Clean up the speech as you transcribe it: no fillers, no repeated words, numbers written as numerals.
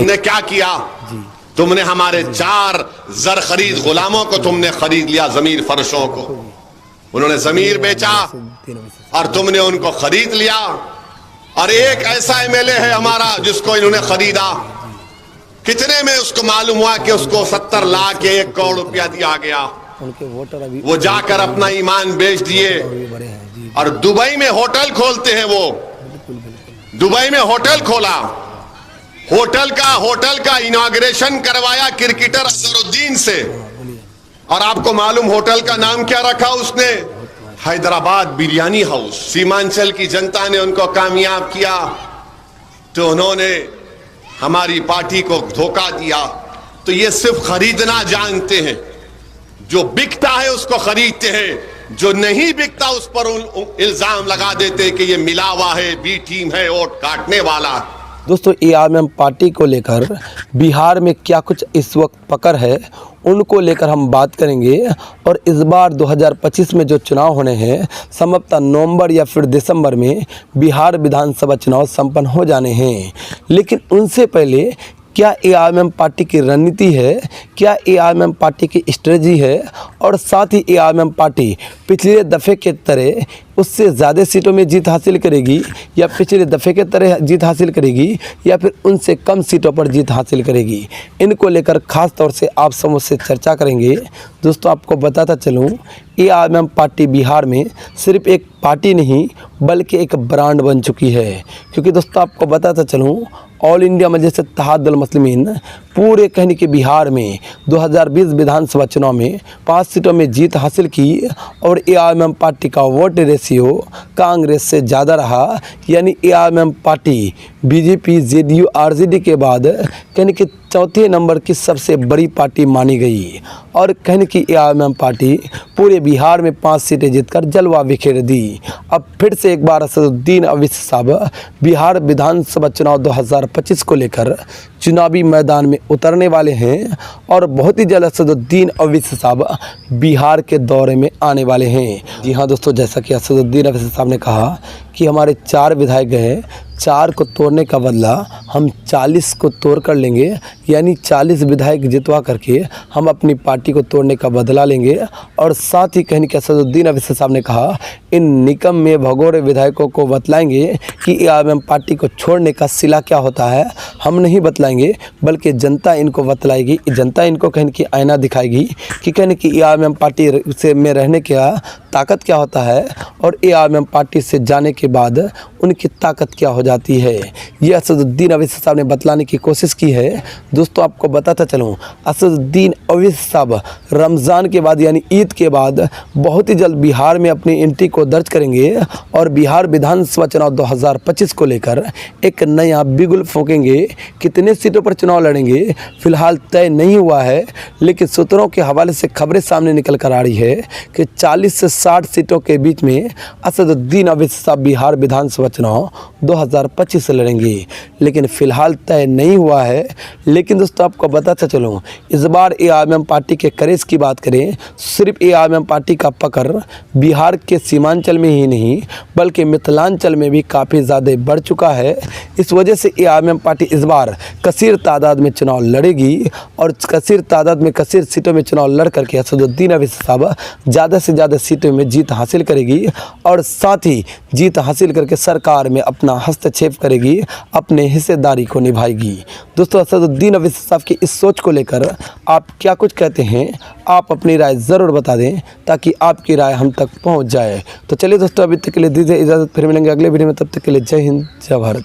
तुमने क्या किया? तुमने हमारे 4 जर खरीद गुलामों को तुमने खरीद लिया, जमीर फर्शों को। उन्होंने जमीर बेचा और तुमने उनको खरीद लिया। और एक ऐसा एमएलए है हमारा जिसको इन्होंने खरीदा, कितने में उसको मालूम हुआ कि उसको 70 लाख या 1 करोड़ रुपया दिया गया। उनके वोटर अभी वो जाकर अपना ईमान बेच दिए और दुबई में होटल खोलते हैं। वो दुबई में होटल खोला, होटल का इनॉग्रेशन करवाया क्रिकेटर अजहरुद्दीन से। और आपको मालूम होटल का नाम क्या रखा उसने? हैदराबाद बिरयानी हाउस। सीमांचल की जनता ने उनको कामयाब किया तो उन्होंने हमारी पार्टी को धोखा दिया। तो ये सिर्फ खरीदना जानते हैं, जो बिकता है उसको खरीदते हैं, जो नहीं बिकता उस पर इल्जाम लगा देते कि ये मिला हुआ है, बी टीम है, वोट काटने वाला। दोस्तों, एआईएमआईएम पार्टी को लेकर बिहार में क्या कुछ इस वक्त पकड़ है, उनको लेकर हम बात करेंगे। और इस बार 2025 में जो चुनाव होने हैं, संभवतः नवंबर या फिर दिसंबर में बिहार विधानसभा चुनाव संपन्न हो जाने हैं। लेकिन उनसे पहले क्या एआईएमआईएम पार्टी की रणनीति है, क्या एआईएमआईएम पार्टी की स्ट्रेटजी है, और साथ ही एआईएमआईएम पार्टी पिछले दफ़े के तरह उससे ज़्यादा सीटों में जीत हासिल करेगी, या पिछले दफ़े के तरह जीत हासिल करेगी, या फिर उनसे कम सीटों पर जीत हासिल करेगी, इनको लेकर ख़ास तौर से आप सब मुझसे चर्चा करेंगे। दोस्तों, आपको बताता चलूँ, एआईएमआईएम पार्टी बिहार में सिर्फ एक पार्टी नहीं बल्कि एक ब्रांड बन चुकी है। क्योंकि दोस्तों, आपको बताता चलूँ, ऑल इंडिया मजलिस इत्तेहादुल मुस्लिमीन पूरे कहने के बिहार में 2020 विधानसभा चुनाव में 5 सीटों में जीत हासिल की। और एआईएमआईएम पार्टी का वोट रेशियो कांग्रेस से ज़्यादा रहा। यानी AIMIM party BJP, JDU, RJD के बाद कहने के चौथे नंबर की सबसे बड़ी पार्टी मानी गई। और कहने की एआईएमआईएम पार्टी पूरे बिहार में 5 सीटें जीतकर जलवा बिखेर दी। अब फिर से एक बार असदुद्दीन ओवैसी साहब बिहार विधानसभा चुनाव 2025 को लेकर चुनावी मैदान में उतरने वाले हैं। और बहुत ही जल्द असदुद्दीन ओवैसी साहब बिहार के दौरे में आने वाले हैं। जी हाँ दोस्तों, जैसा कि असदुद्दीन ओवैसी साहब ने कहा कि हमारे 4 विधायक हैं, 4 को तोड़ने का बदला हम 40 को तोड़ कर लेंगे। यानी 40 विधायक जितवा करके हम अपनी पार्टी को तोड़ने का बदला लेंगे। और साथ ही कहने के असदुद्दीन ओवैसी साहब ने कहा, इन निकम में भगोरे विधायकों को बतलाएंगे कि एआईएमआईएम पार्टी को छोड़ने का सिला क्या होता है। हम नहीं बतलाएंगे बल्कि जनता इनको बतलाएगी, जनता इनको कहने की आईना दिखाएगी कि कहने की एआईएमआईएम पार्टी से में रहने का ताकत क्या होता है और एआईएमआईएम पार्टी से जाने के बाद उनकी ताकत क्या हो जाती है। ये असदुद्दीन ओवैसी साहब ने बतलाने की कोशिश की है। दोस्तों, आपको बताता चलूँ, असदुद्दीन ओवैसी साहब रमज़ान के बाद यानी ईद के बाद बहुत ही जल्द बिहार में अपनी एंट्री को दर्ज करेंगे। और बिहार विधानसभा चुनाव 2025 को लेकर एक नया बिगुल फूकेंगे। कितने सीटों पर चुनाव लड़ेंगे फिलहाल तय नहीं हुआ है, लेकिन सूत्रों के हवाले से खबरें सामने निकल कर आ रही है कि 40 से 60 सीटों के बीच में असदुद्दीन ओवैसी साहब बिहार विधानसभा चुनाव 2025 से लड़ेंगे। लेकिन फ़िलहाल तय नहीं हुआ है। लेकिन दोस्तों, आपको बताता चलूँ, इस बार एआईएमआईएम पार्टी के करेज की बात करें, सिर्फ एआईएमआईएम पार्टी का पकड़ बिहार के सीमांचल में ही नहीं बल्कि मिथिलांचल में भी काफ़ी ज़्यादा बढ़ चुका है। इस वजह से एआईएमआईएम पार्टी इस बार कसीर तादाद में चुनाव लड़ेगी। और कसीर तादाद में कसीर सीटों में चुनाव लड़ करके असदुद्दीन ओवैसी साहब ज़्यादा से ज़्यादा सीटों में जीत हासिल करेगी। और साथ ही जीत हासिल करके सरकार में अपना हस्तक्षेप करेगी, अपने हिस्सेदारी को निभाएगी। दोस्तों, असदुद्दीन ओवैसी साहब की इस सोच को लेकर आप क्या कुछ कहते हैं, आप अपनी राय ज़रूर बता दें ताकि आपकी राय हम तक पहुंच जाए। तो चलिए दोस्तों, अभी तक के लिए दीजिए इजाज़त, फिर मिलेंगे अगले वीडियो में। तब तक के लिए जय हिंद, जय भारत।